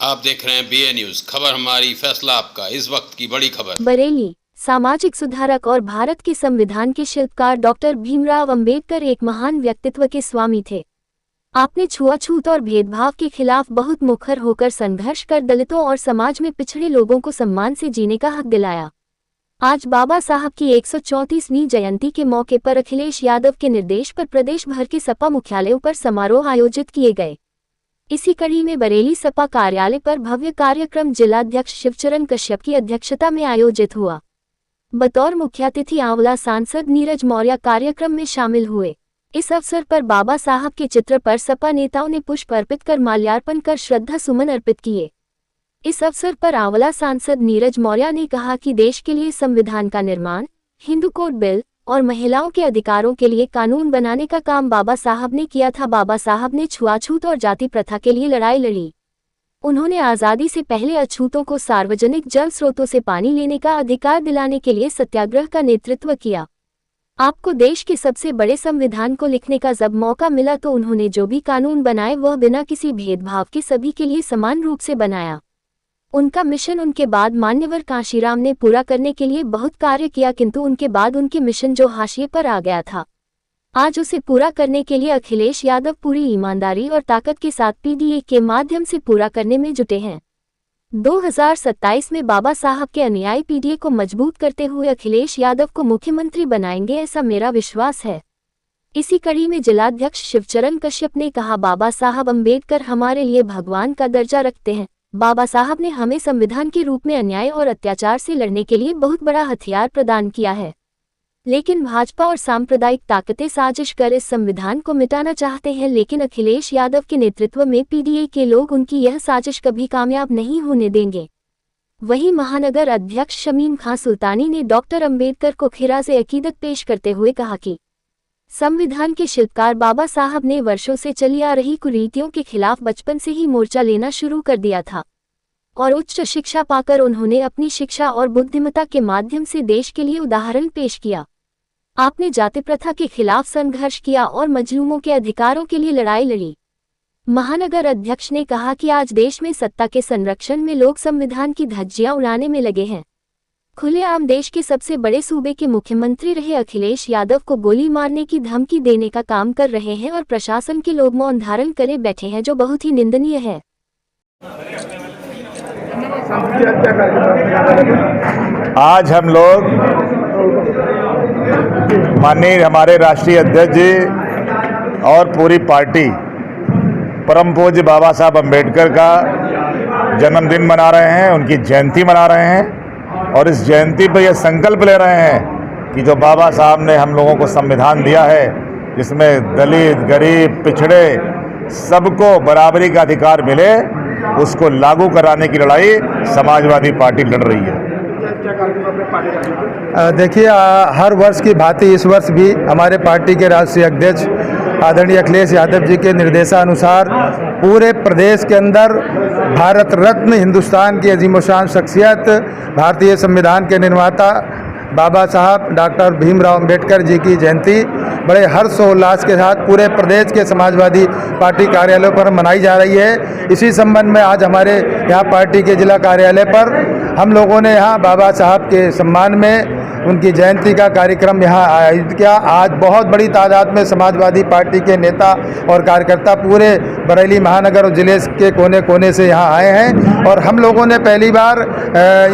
आप देख रहे हैं BA न्यूज, खबर हमारी फैसला आपका। इस वक्त की बड़ी खबर। बरेली सामाजिक सुधारक और भारत के संविधान के शिल्पकार डॉक्टर भीमराव अंबेडकर एक महान व्यक्तित्व के स्वामी थे। आपने छुआछूत और भेदभाव के खिलाफ बहुत मुखर होकर संघर्ष कर दलितों और समाज में पिछड़े लोगों को सम्मान से जीने का हक दिलाया। आज बाबा साहब की 134वीं जयंती के मौके पर अखिलेश यादव के निर्देश पर प्रदेश भर के सपा मुख्यालयों पर समारोह आयोजित किए गए। इसी कड़ी में बरेली सपा कार्यालय पर भव्य कार्यक्रम जिलाध्यक्ष शिवचरण कश्यप की अध्यक्षता में आयोजित हुआ। बतौर मुख्यातिथि आंवला सांसद नीरज मौर्य कार्यक्रम में शामिल हुए। इस अवसर पर बाबा साहब के चित्र पर सपा नेताओं ने पुष्प अर्पित कर माल्यार्पण कर श्रद्धा सुमन अर्पित किए। इस अवसर पर आंवला सांसद नीरज मौर्य ने कहा कि देश के लिए संविधान का निर्माण, हिंदू कोड बिल और महिलाओं के अधिकारों के लिए कानून बनाने का काम बाबा साहब ने किया था। बाबा साहब ने छुआछूत और जाति प्रथा के लिए लड़ाई लड़ी। उन्होंने आज़ादी से पहले अछूतों को सार्वजनिक जल स्रोतों से पानी लेने का अधिकार दिलाने के लिए सत्याग्रह का नेतृत्व किया। आपको देश के सबसे बड़े संविधान को लिखने का जब मौका मिला तो उन्होंने जो भी कानून बनाए वह बिना किसी भेदभाव के सभी के लिए समान रूप से बनाया। उनका मिशन उनके बाद मान्यवर कांशीराम ने पूरा करने के लिए बहुत कार्य किया, किंतु उनके बाद उनके मिशन जो हाशिए पर आ गया था, आज उसे पूरा करने के लिए अखिलेश यादव पूरी ईमानदारी और ताकत के साथ PDA के माध्यम से पूरा करने में जुटे हैं। 2027 में बाबा साहब के अनुयायी PDA को मजबूत करते हुए अखिलेश यादव को मुख्यमंत्री बनाएंगे, ऐसा मेरा विश्वास है। इसी कड़ी में जिलाध्यक्ष शिवचरण कश्यप ने कहा, बाबा साहब अंबेडकर हमारे लिए भगवान का दर्जा रखते हैं। बाबा साहब ने हमें संविधान के रूप में अन्याय और अत्याचार से लड़ने के लिए बहुत बड़ा हथियार प्रदान किया है, लेकिन भाजपा और सांप्रदायिक ताकतें साजिश कर इस संविधान को मिटाना चाहते हैं। लेकिन अखिलेश यादव के नेतृत्व में PDA के लोग उनकी यह साजिश कभी कामयाब नहीं होने देंगे। वहीं महानगर अध्यक्ष शमीम खां सुल्तानी ने डॉक्टर अंबेडकर को खिराज़े अकीदत पेश करते हुए कहा कि संविधान के शिल्पकार बाबा साहब ने वर्षों से चली आ रही कुरीतियों के खिलाफ बचपन से ही मोर्चा लेना शुरू कर दिया था और उच्च शिक्षा पाकर उन्होंने अपनी शिक्षा और बुद्धिमत्ता के माध्यम से देश के लिए उदाहरण पेश किया। आपने जाति प्रथा के खिलाफ संघर्ष किया और मजलूमों के अधिकारों के लिए लड़ाई लड़ी। महानगर अध्यक्ष ने कहा कि आज देश में सत्ता के संरक्षण में लोग संविधान की धज्जियां उड़ाने में लगे हैं। खुलेआम देश के सबसे बड़े सूबे के मुख्यमंत्री रहे अखिलेश यादव को गोली मारने की धमकी देने का काम कर रहे हैं और प्रशासन के लोग मौन धारण करे बैठे हैं, जो बहुत ही निंदनीय है। आज हम लोग माननीय हमारे राष्ट्रीय अध्यक्ष जी और पूरी पार्टी परम पूज्य बाबा साहब अंबेडकर का जन्मदिन मना रहे हैं, उनकी जयंती मना रहे हैं और इस जयंती पर यह संकल्प ले रहे हैं कि जो बाबा साहब ने हम लोगों को संविधान दिया है, जिसमें दलित, गरीब, पिछड़े सबको बराबरी का अधिकार मिले, उसको लागू कराने की लड़ाई समाजवादी पार्टी लड़ रही है। देखिए, हर वर्ष की भांति इस वर्ष भी हमारे पार्टी के राष्ट्रीय अध्यक्ष आदरणीय अखिलेश यादव जी के निर्देशानुसार पूरे प्रदेश के अंदर भारत रत्न, हिंदुस्तान की अजीमोशान शख्सियत, भारतीय संविधान के निर्माता बाबा साहब डॉक्टर भीमराव अंबेडकर जी की जयंती बड़े हर्षोल्लास के साथ पूरे प्रदेश के समाजवादी पार्टी कार्यालयों पर मनाई जा रही है। इसी संबंध में आज हमारे यहाँ पार्टी के जिला कार्यालय पर हम लोगों ने यहाँ बाबा साहब के सम्मान में उनकी जयंती का कार्यक्रम यहाँ आयोजित किया। आज बहुत बड़ी तादाद में समाजवादी पार्टी के नेता और कार्यकर्ता पूरे बरेली महानगर और जिले के कोने कोने से यहाँ आए हैं और हम लोगों ने पहली बार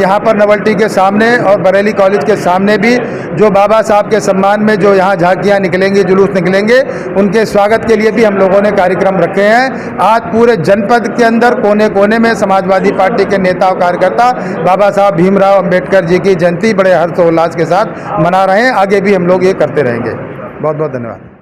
यहाँ पर नवल्टी के सामने और बरेली कॉलेज के सामने भी जो बाबा साहब के सम्मान में जो यहाँ झांकियाँ निकलेंगी, जुलूस निकलेंगे, उनके स्वागत के लिए भी हम लोगों ने कार्यक्रम रखे हैं। आज पूरे जनपद के अंदर कोने कोने में समाजवादी पार्टी के नेता और कार्यकर्ता बाबा साहब भीमराव अंबेडकर जी की जयंती बड़े हर्षोल्लास के साथ मना रहे हैं। आगे भी हम लोग ये करते रहेंगे। बहुत बहुत धन्यवाद।